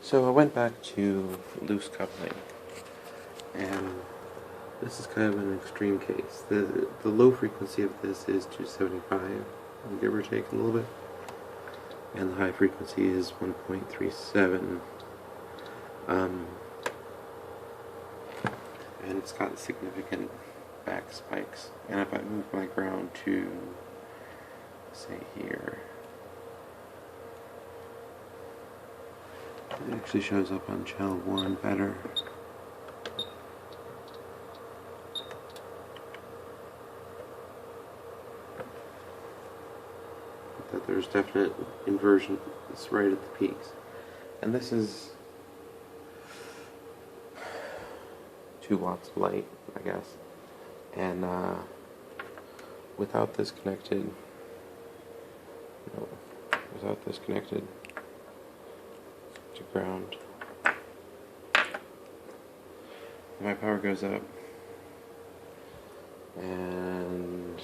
So I went back to loose coupling, and this is kind of an extreme case. The low frequency of this is 275, give or take a little bit, and the high frequency is 1.37. And it's got significant back spikes. And if I move my ground to, say, here, it actually shows up on channel 1 better. That there's definite inversion. It's right at the peaks. And this is 2 watts of light, I guess. And without this connected, to ground, my power goes up, and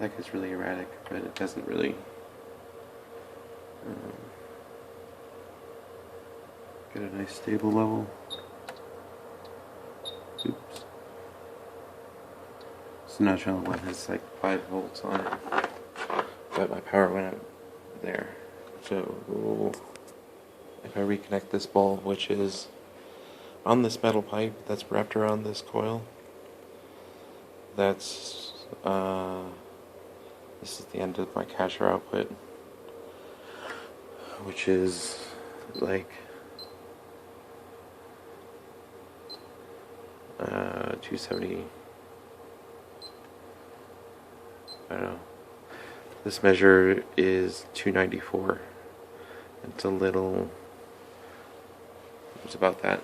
that gets really erratic, but it doesn't really get a nice stable level. Oops. So now channel 1 has like 5 volts on it, but my power went up there. So if I reconnect this bulb, which is on this metal pipe that's wrapped around this coil, that's this is the end of my cacher output, which is like 270. I don't know. This measure is 294. It's a little. It's about that.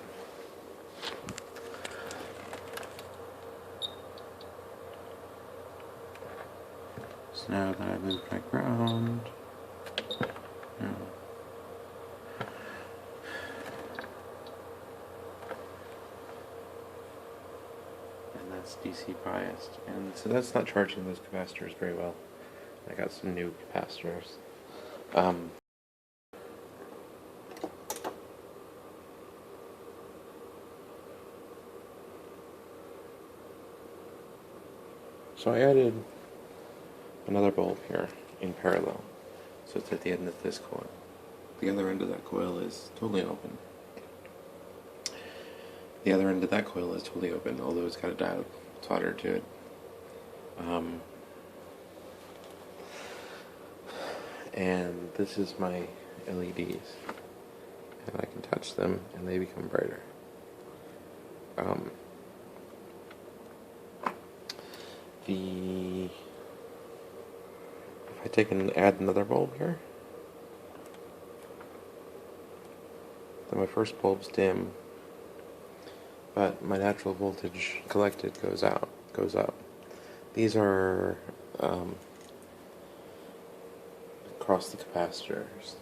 So now that I've moved my ground, and that's DC biased, and so that's not charging those capacitors very well. I got some new capacitors. So I added another bulb here in parallel, so it's at the end of this coil. The other end of that coil is totally open. The other end of that coil is totally open, although it's got a diode soldered to it. And this is my LEDs, and I can touch them and they become brighter. If I take and add another bulb here, then my first bulb's dim, but my natural voltage collected goes up. These are across the capacitors,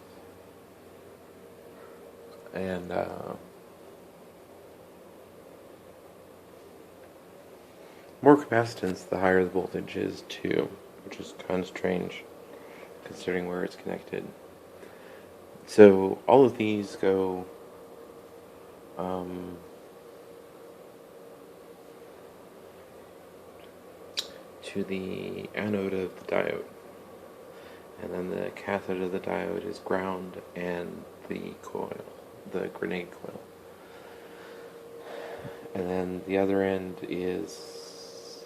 and more capacitance the higher the voltage is too, which is kind of strange considering where it's connected. So all of these go to the anode of the diode, and then the cathode of the diode is ground and the coil, the grenade coil, and then the other end is,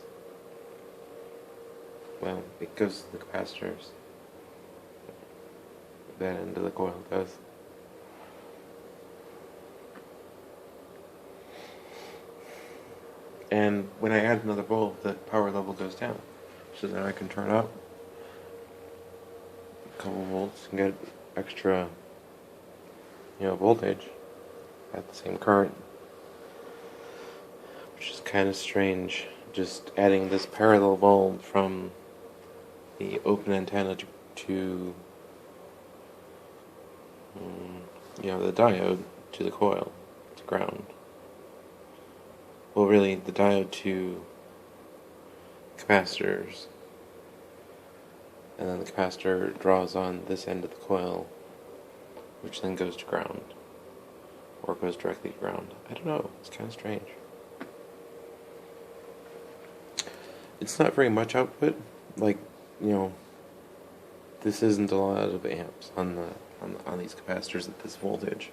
well, it goes to the capacitors. That end of the coil does. And when I add another bulb, the power level goes down. So then I can turn up a couple volts and get extra, voltage at the same current. Which is kind of strange, just adding this parallel bulb from the open antenna to the diode to the coil, to ground. Well, really, the diode to capacitors, and then the capacitor draws on this end of the coil, which then goes to ground, or goes directly to ground. I don't know, it's kind of strange. It's not very much output, like, you know, this isn't a lot of amps on these capacitors at this voltage.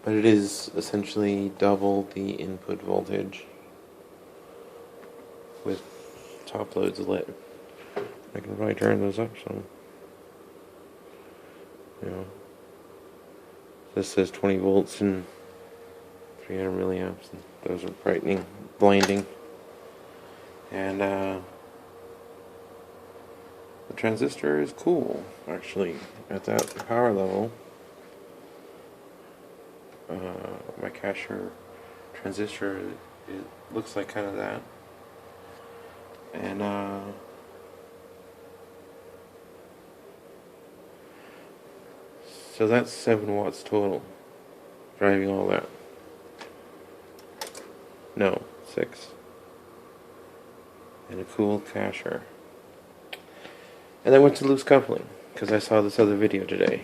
But it is essentially double the input voltage with top loads lit. I can probably turn those up some. You know, this says 20 volts and 300 milliamps, and those are brightening, blinding. And the transistor is cool, actually, at that power level. My cashier transistor, it looks like kind of that. And so that's 7 watts total, driving all that. No, 6. And a cool cashier. And I went to loose coupling, because I saw this other video today.